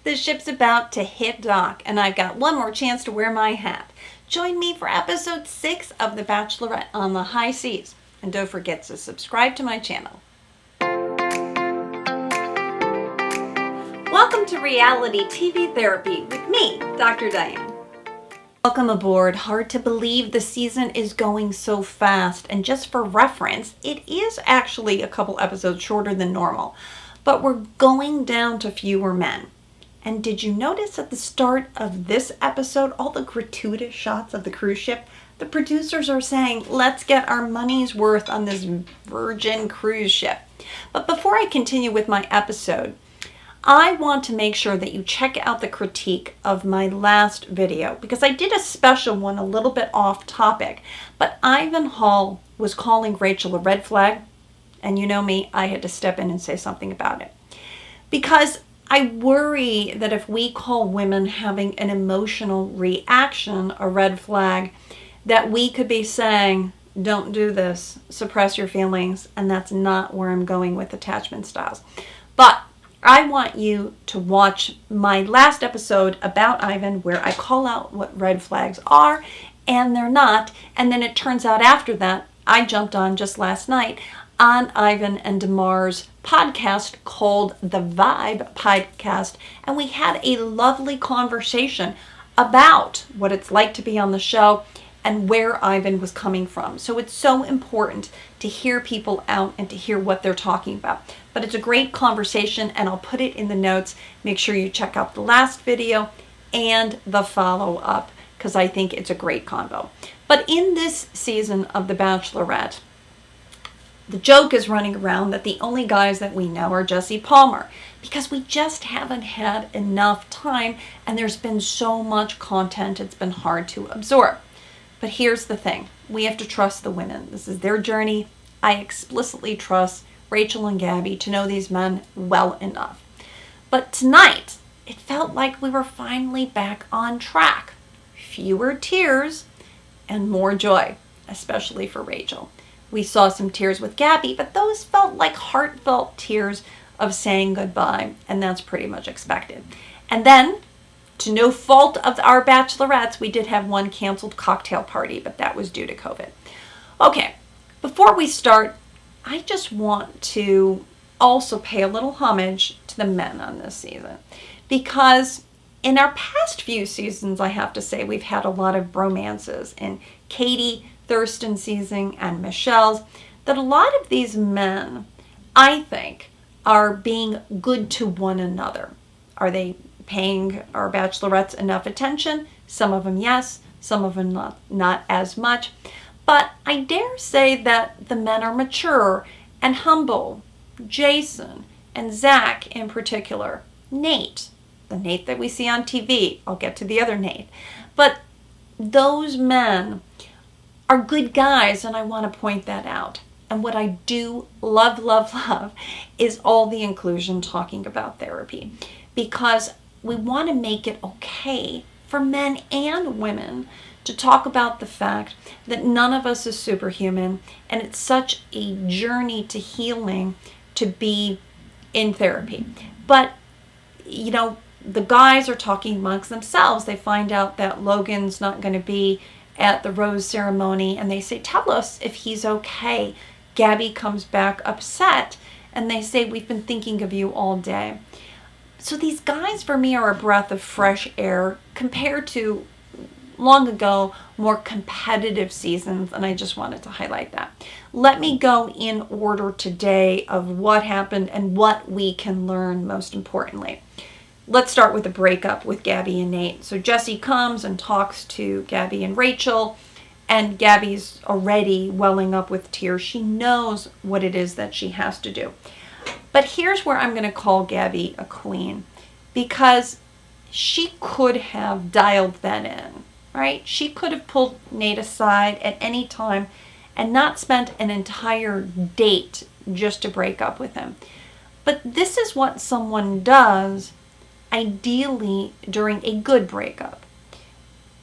the ship's about to hit dock, and I've got one more chance to wear my hat. Join me for episode 6 of The Bachelorette on the High Seas. And don't forget to subscribe to my channel. Welcome to Reality TV Therapy with me, Dr. Diane. Welcome aboard. Hard to believe the season is going so fast. And just for reference, it is actually a couple episodes shorter than normal. But we're going down to fewer men. And did you notice at the start of this episode, all the gratuitous shots of the cruise ship? The producers are saying, let's get our money's worth on this virgin cruise ship. But before I continue with my episode, I want to make sure that you check out the critique of my last video, because I did a special one a little bit off topic. But Ivan Hall was calling Rachel a red flag. And you know me, I had to step in and say something about it. Because I worry that if we call women having an emotional reaction a red flag, that we could be saying, don't do this, suppress your feelings, and that's not where I'm going with attachment styles. But I want you to watch my last episode about Ivan, where I call out what red flags are and they're not. And then it turns out after that, I jumped on just last night on Ivan and Damar's podcast called The Vibe Podcast, and we had a lovely conversation about what it's like to be on the show and where Ivan was coming from. So it's so important to hear people out and to hear what they're talking about. But it's a great conversation, and I'll put it in the notes. Make sure you check out the last video and the follow-up, because I think it's a great convo. But in this season of The Bachelorette, the joke is running around that the only guys that we know are Jesse Palmer, because we just haven't had enough time and there's been so much content it's been hard to absorb. But here's the thing. We have to trust the women. This is their journey. I explicitly trust Rachel and Gabby to know these men well enough. But tonight, it felt like we were finally back on track. Fewer tears and more joy, especially for Rachel. We saw some tears with Gabby, but those felt like heartfelt tears of saying goodbye, and that's pretty much expected. And then, to no fault of our bachelorettes, we did have one canceled cocktail party, but that was due to COVID. Okay, before we start, I just want to also pay a little homage to the men on this season, because in our past few seasons, I have to say, we've had a lot of bromances, and Katie, Thurston's season, and Michelle's, that a lot of these men, I think, are being good to one another. Are they paying our bachelorettes enough attention? Some of them yes, some of them not as much. But I dare say that the men are mature and humble. Jason and Zach in particular. Nate, the Nate that we see on TV. I'll get to the other Nate. But those men are good guys, and I want to point that out. And what I do love is all the inclusion talking about therapy, because we want to make it okay for men and women to talk about the fact that none of us is superhuman, and it's such a journey to healing to be in therapy. But, you know, the guys are talking amongst themselves. They find out that Logan's not going to be at the rose ceremony, and they say, tell us if he's okay. Gabby comes back upset, and they say, we've been thinking of you all day. So these guys for me are a breath of fresh air compared to long ago, more competitive seasons, and I just wanted to highlight that. Let me go in order today of what happened and what we can learn most importantly. Let's start with the breakup with Gabby and Nate. So Jesse comes and talks to Gabby and Rachel, and Gabby's already welling up with tears. She knows what it is that she has to do. But here's where I'm going to call Gabby a queen, because she could have dialed that in, right? She could have pulled Nate aside at any time and not spent an entire date just to break up with him. But this is what someone does ideally during a good breakup.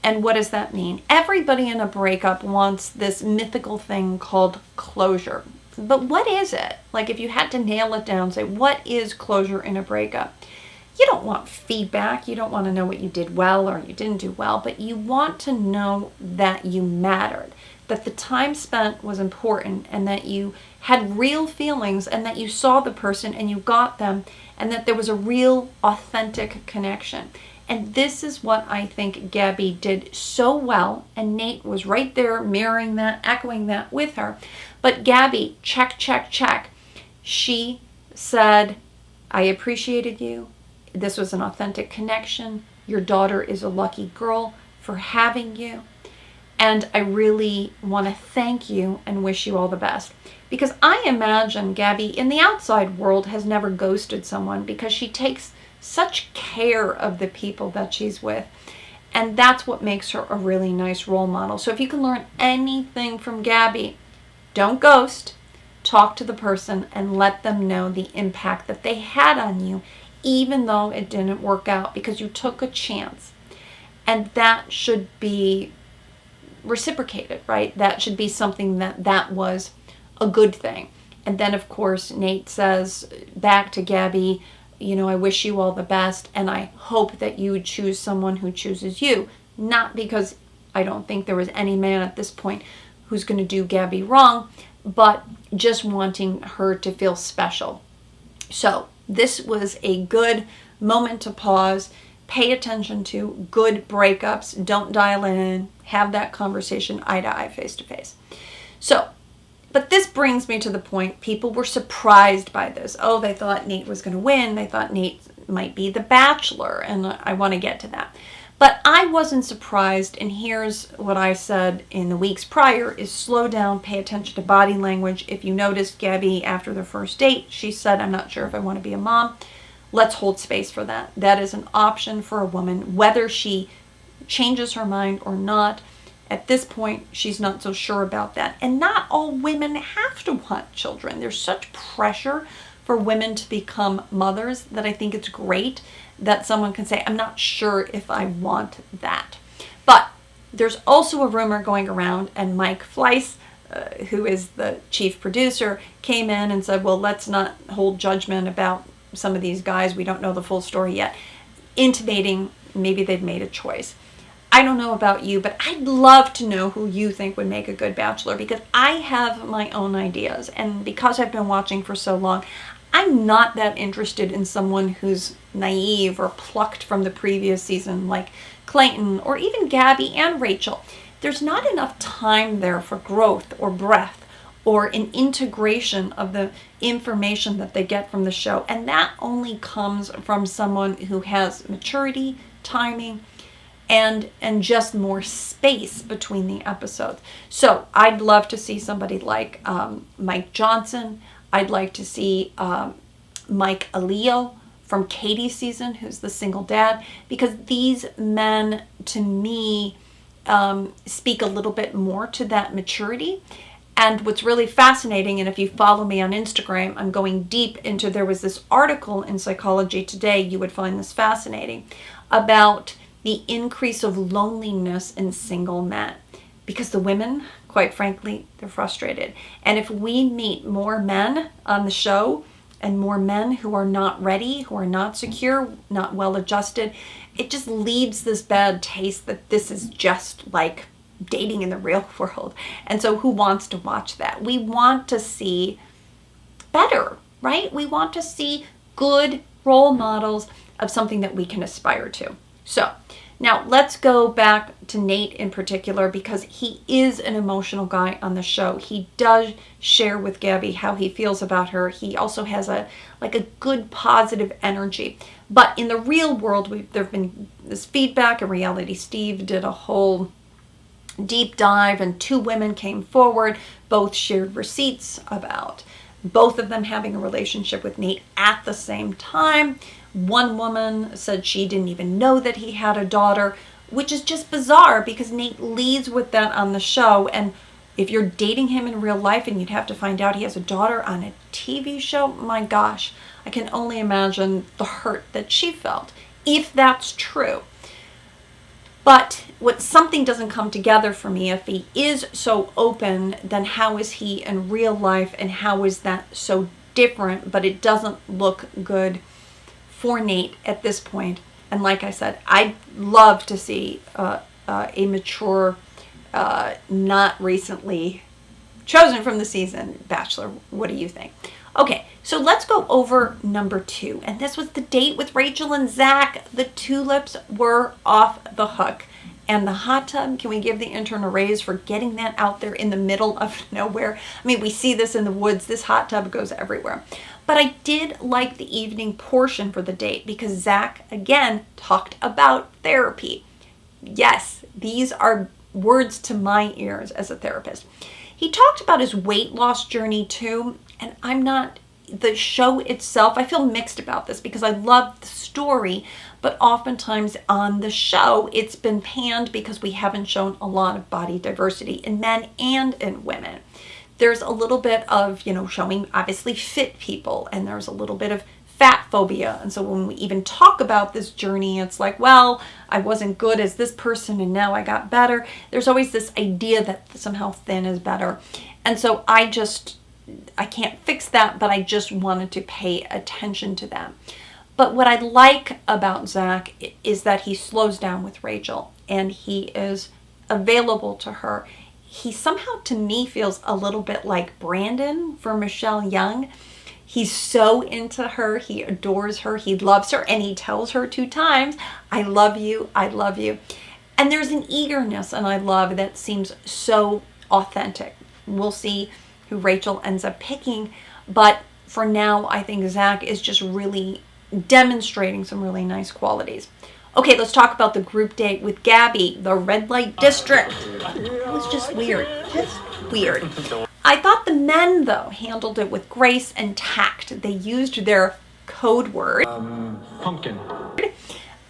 And what does that mean? Everybody in a breakup wants this mythical thing called closure. But what is it? Like, if you had to nail it down, say, what is closure in a breakup? you don't want feedback. You don't want to know what you did well or you didn't do well, but you want to know that you mattered, that the time spent was important, and that you had real feelings, and that you saw the person and you got them, and that there was a real authentic connection. And this is what I think Gabby did so well, and Nate was right there mirroring that, echoing that with her. But Gabby, check, check, check. She said, I appreciated you. This was an authentic connection. Your daughter is a lucky girl for having you. And I really want to thank you and wish you all the best. Because I imagine Gabby in the outside world has never ghosted someone, because she takes such care of the people that she's with. And that's what makes her a really nice role model. So if you can learn anything from Gabby, don't ghost. Talk to the person and let them know the impact that they had on you, even though it didn't work out, because you took a chance. And that should be reciprocated, right? That should be something that was a good thing. And then, of course, Nate says back to Gabby, I wish you all the best, and I hope that you would choose someone who chooses you. Not because I don't think there was any man at this point who's going to do Gabby wrong, but just wanting her to feel special. So this was a good moment to pause, pay attention to good breakups. Don't dial it in. Have that conversation eye to eye, face to face. So, but this brings me to the point, people were surprised by this. Oh, they thought Nate was going to win. They thought Nate might be the Bachelor, and I want to get to that. But I wasn't surprised, and here's what I said in the weeks prior, is slow down, pay attention to body language. If you noticed, Gabby, after their first date, she said, I'm not sure if I want to be a mom. Let's hold space for that. That is an option for a woman, whether she changes her mind or not. At this point, she's not so sure about that. And not all women have to want children. There's such pressure for women to become mothers that I think it's great that someone can say, I'm not sure if I want that. But there's also a rumor going around, and Mike Fleiss, who is the chief producer, came in and said, well, let's not hold judgment about some of these guys. We don't know the full story yet, intimating maybe they've made a choice. I don't know about you, but I'd love to know who you think would make a good bachelor, because I have my own ideas. And because I've been watching for so long, I'm not that interested in someone who's naive or plucked from the previous season like Clayton or even Gabby and Rachel. There's not enough time there for growth or breadth or an integration of the information that they get from the show. And that only comes from someone who has maturity, timing, and just more space between the episodes. So I'd love to see somebody like Mike Johnson. I'd like to see Mike Aleo from Katie's season, who's the single dad, because these men, to me, speak a little bit more to that maturity. And what's really fascinating, and if you follow me on Instagram, I'm going deep into, there was this article in Psychology Today, you would find this fascinating, about the increase of loneliness in single men. Because the women, quite frankly, they're frustrated. And if we meet more men on the show, and more men who are not ready, who are not secure, not well adjusted, it just leaves this bad taste that this is just like dating in the real world. And so who wants to watch that? We want to see better, right? We want to see good role models of something that we can aspire to. So now let's go back to Nate in particular, because he is an emotional guy on the show. He does share with Gabby how he feels about her. He also has a good positive energy. But in the real world, there've been this feedback, and Reality Steve did a whole deep dive, and 2 women came forward. Both shared receipts about both of them having a relationship with Nate at the same time. One woman said she didn't even know that he had a daughter, which is just bizarre because Nate leads with that on the show. And if you're dating him in real life and you'd have to find out he has a daughter on a TV show, my gosh, I can only imagine the hurt that she felt, if that's true. But what something doesn't come together for me, if he is so open, then how is he in real life, and how is that so different? But it doesn't look good for Nate at this point. And like I said, I'd love to see a mature, not recently chosen from the season bachelor. What do you think? Okay, so let's go over number 2. And this was the date with Rachel and Zach. The Tulips were off the hook. And the hot tub, can we give the intern a raise for getting that out there in the middle of nowhere? I mean, we see this in the woods. This hot tub goes everywhere. But I did like the evening portion for the date because Zach, again, talked about therapy. Yes, these are words to my ears as a therapist. He talked about his weight loss journey too, and the show itself, I feel mixed about this because I love the story, but oftentimes on the show, it's been panned because we haven't shown a lot of body diversity in men and in women. There's a little bit of, showing obviously fit people, and there's a little bit of fat phobia. And so when we even talk about this journey, it's like, well, I wasn't good as this person and now I got better. There's always this idea that somehow thin is better. And so I can't fix that, but I just wanted to pay attention to that. But what I like about Zach is that he slows down with Rachel and he is available to her. He somehow, to me, feels a little bit like Brandon for Michelle Young. He's so into her. He adores her. He loves her. And he tells her 2 times, I love you. I love you. And there's an eagerness and I love that seems so authentic. We'll see who Rachel ends up picking. But for now, I think Zach is just really demonstrating some really nice qualities. Okay, let's talk about the group date with Gabby, the red light district. It was just weird. Just weird. I thought the men, though, handled it with grace and tact. They used their code word, pumpkin,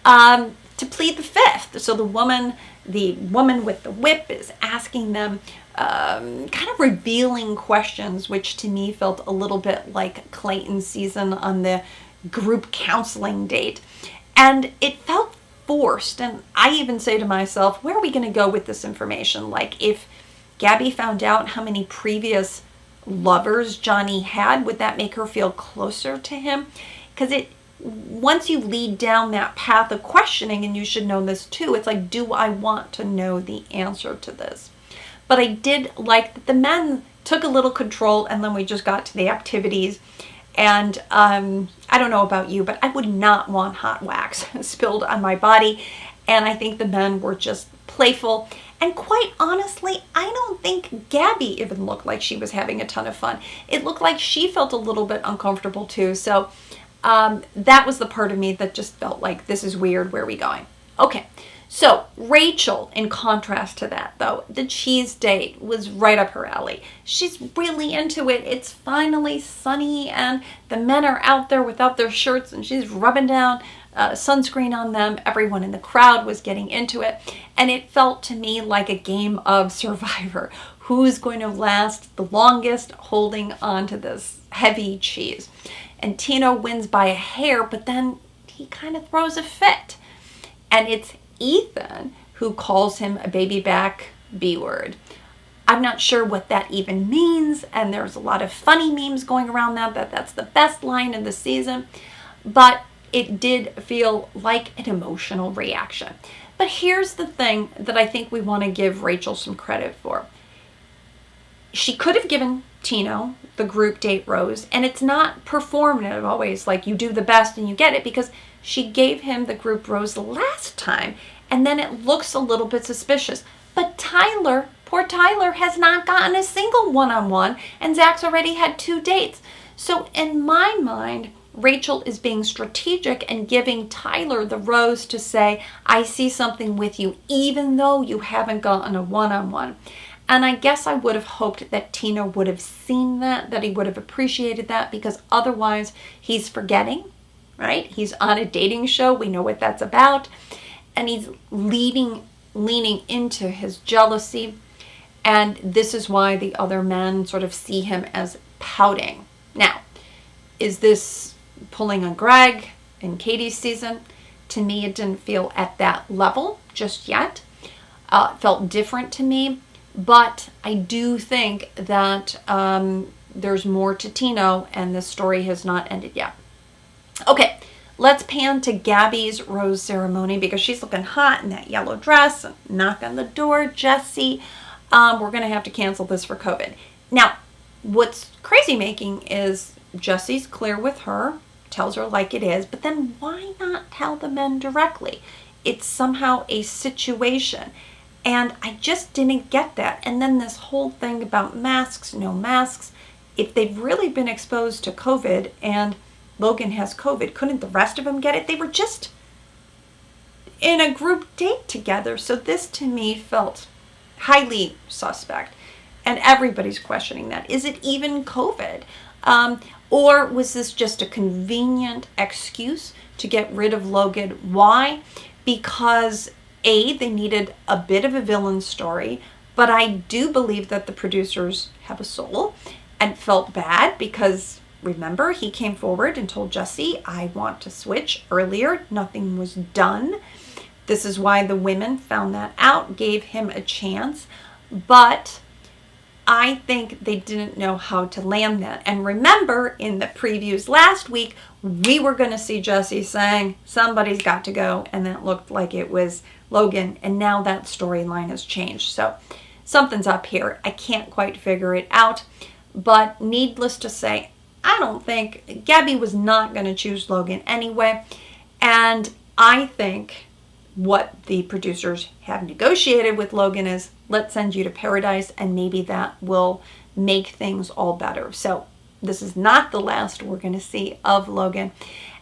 to plead the fifth. So the woman with the whip is asking them kind of revealing questions, which to me felt a little bit like Clayton's season on the group counseling date. And it felt forced. And I even say to myself, where are we going to go with this information? Like if Gabby found out how many previous lovers Johnny had, would that make her feel closer to him? Because once you lead down that path of questioning, and you should know this too, it's like, do I want to know the answer to this? But I did like that the men took a little control, and then we just got to the activities. And I don't know about you, but I would not want hot wax spilled on my body. And I think the men were just playful. And quite honestly, I don't think Gabby even looked like she was having a ton of fun. It looked like she felt a little bit uncomfortable too. So that was the part of me that just felt like, this is weird. Where are we going? Okay. So Rachel, in contrast to that, though, the cheese date was right up her alley. She's really into it. It's finally sunny and the men are out there without their shirts and she's rubbing down sunscreen on them. Everyone in the crowd was getting into it. And it felt to me like a game of Survivor. Who's going to last the longest holding on to this heavy cheese? And Tino wins by a hair, but then he kind of throws a fit. And it's Ethan who calls him a baby back B-word. I'm not sure what that even means, and there's a lot of funny memes going around that's the best line of the season, but it did feel like an emotional reaction. But here's the thing that I think we want to give Rachel some credit for. She could have given Tino the group date rose, and it's not performative always, like you do the best and you get it, because she gave him the group rose the last time, and then it looks a little bit suspicious. But Tyler, poor Tyler, has not gotten a single one-on-one, and Zach's already had 2 dates. So in my mind, Rachel is being strategic and giving Tyler the rose to say, I see something with you, even though you haven't gotten a one-on-one. And I guess I would have hoped that Tino would have seen that he would have appreciated that, because otherwise he's forgetting, right? He's on a dating show. We know what that's about. And he's leaning into his jealousy. And this is why the other men sort of see him as pouting. Now, is this pulling on Greg in Katie's season? To me, it didn't feel at that level just yet. It felt different to me. But I do think that there's more to Tino, and this story has not ended yet. Okay, Let's pan to Gabby's rose ceremony because she's looking hot in that yellow dress. Knock on the door, Jesse. We're going to have to cancel this for COVID. Now, what's crazy making is Jesse's clear with her, tells her like it is, but then why not tell the men directly? It's somehow a situation. And I just didn't get that. And then this whole thing about masks, no masks. If they've really been exposed to COVID and Logan has COVID, couldn't the rest of them get it? They were just in a group date together. So this to me felt highly suspect. And everybody's questioning that. Is it even COVID? Or was this just a convenient excuse to get rid of Logan? Why? Because A, they needed a bit of a villain story, but I do believe that the producers have a soul and felt bad because, remember, he came forward and told Jesse, I want to switch earlier. Nothing was done. This is why the women found that out, gave him a chance, but I think they didn't know how to land that. And remember, in the previews last week, we were going to see Jesse saying, somebody's got to go, and that looked like it was Logan, and now that storyline has changed. So something's up here. I can't quite figure it out, but needless to say, I don't think Gabby was not going to choose Logan anyway, and I think what the producers have negotiated with Logan is, let's send you to paradise, and maybe that will make things all better. So this is not the last we're going to see of Logan,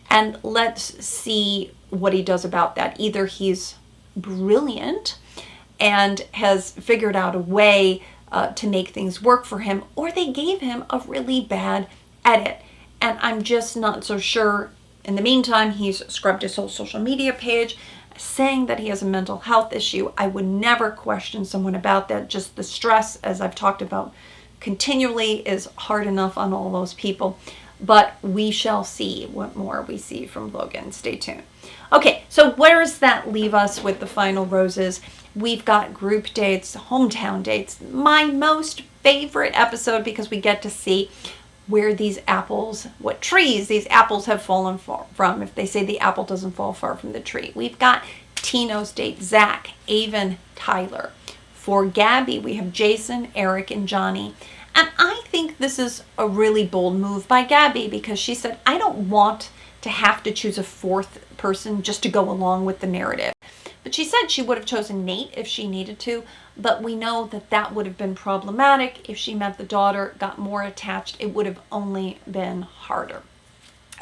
and let's see what he does about that. Either he's brilliant and has figured out a way to make things work for him, or they gave him a really bad edit, and I'm just not so sure. In the meantime, he's scrubbed his whole social media page saying that he has a mental health issue. I would never question someone about that. Just the stress, as I've talked about continually, is hard enough on all those people. But we shall see what more we see from Logan. Stay tuned. Okay, so where does that leave us with the final roses? We've got group dates, hometown dates, my most favorite episode because we get to see where these apples, what trees these apples have fallen from, if they say the apple doesn't fall far from the tree. We've got Tino's date, Zach, Avon, Tyler. For Gabby, we have Jason, Eric, and Johnny. And I think this is a really bold move by Gabby because she said, I don't want to have to choose a fourth person just to go along with the narrative. But she said she would have chosen Nate if she needed to, but we know that that would have been problematic. If she met the daughter, got more attached, it would have only been harder.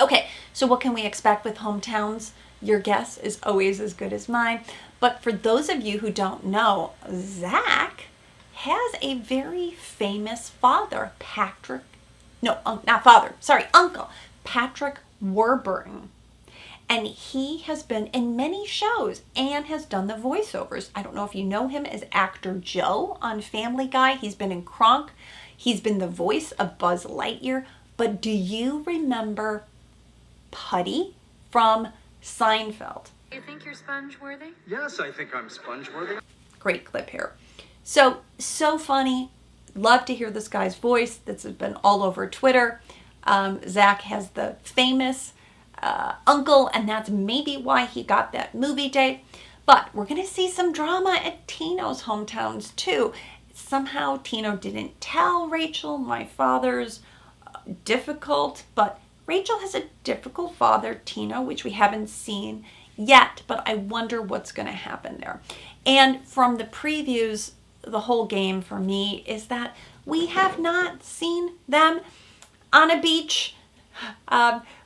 Okay, so what can we expect with hometowns? Your guess is always as good as mine. But for those of you who don't know, Zach has a very famous father, Uncle Patrick Warburton. And he has been in many shows and has done the voiceovers. I don't know if you know him as actor Joe on Family Guy. He's been in Kronk. He's been the voice of Buzz Lightyear. But do you remember Putty from Seinfeld? You think you're sponge-worthy? Yes, I think I'm sponge-worthy. Great clip here. So funny. Love to hear this guy's voice. That's been all over Twitter. Zach has the famous uncle, and that's maybe why he got that movie date. But we're going to see some drama at Tino's hometowns too. Somehow Tino didn't tell Rachel, my father's difficult, but Rachel has a difficult father, Tino, which we haven't seen yet, but I wonder what's going to happen there. And from the previews, the whole game for me is that we have not seen them on a beach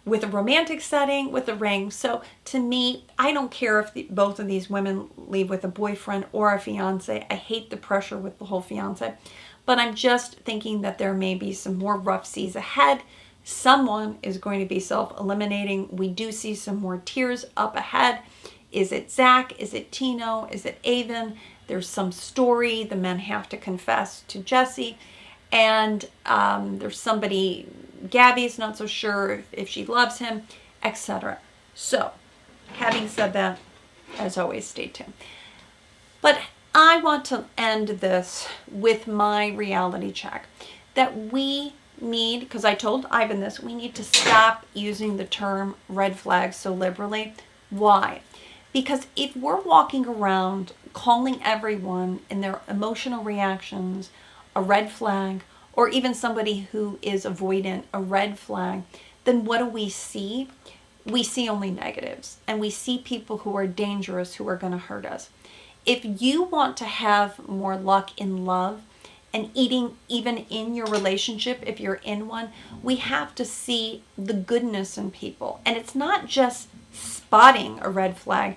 with a romantic setting, with a ring. So to me, I don't care if both of these women leave with a boyfriend or a fiance. I hate the pressure with the whole fiance. But I'm just thinking that there may be some more rough seas ahead. Someone is going to be self-eliminating. We do see some more tears up ahead. Is it Zach? Is it Tino? Is it Avon? There's some story. The men have to confess to Jesse. And there's somebody, Gabby's not so sure if she loves him, etc. So, having said that, as always, stay tuned. But I want to end this with my reality check. That we need, because I told Ivan this, we need to stop using the term red flag so liberally. Why? Because if we're walking around calling everyone in their emotional reactions a red flag, or even somebody who is avoidant a red flag, then what do we see? We see only negatives, and we see people who are dangerous, who are going to hurt us. If you want to have more luck in love and eating even in your relationship, if you're in one, we have to see the goodness in people. And it's not just spotting a red flag,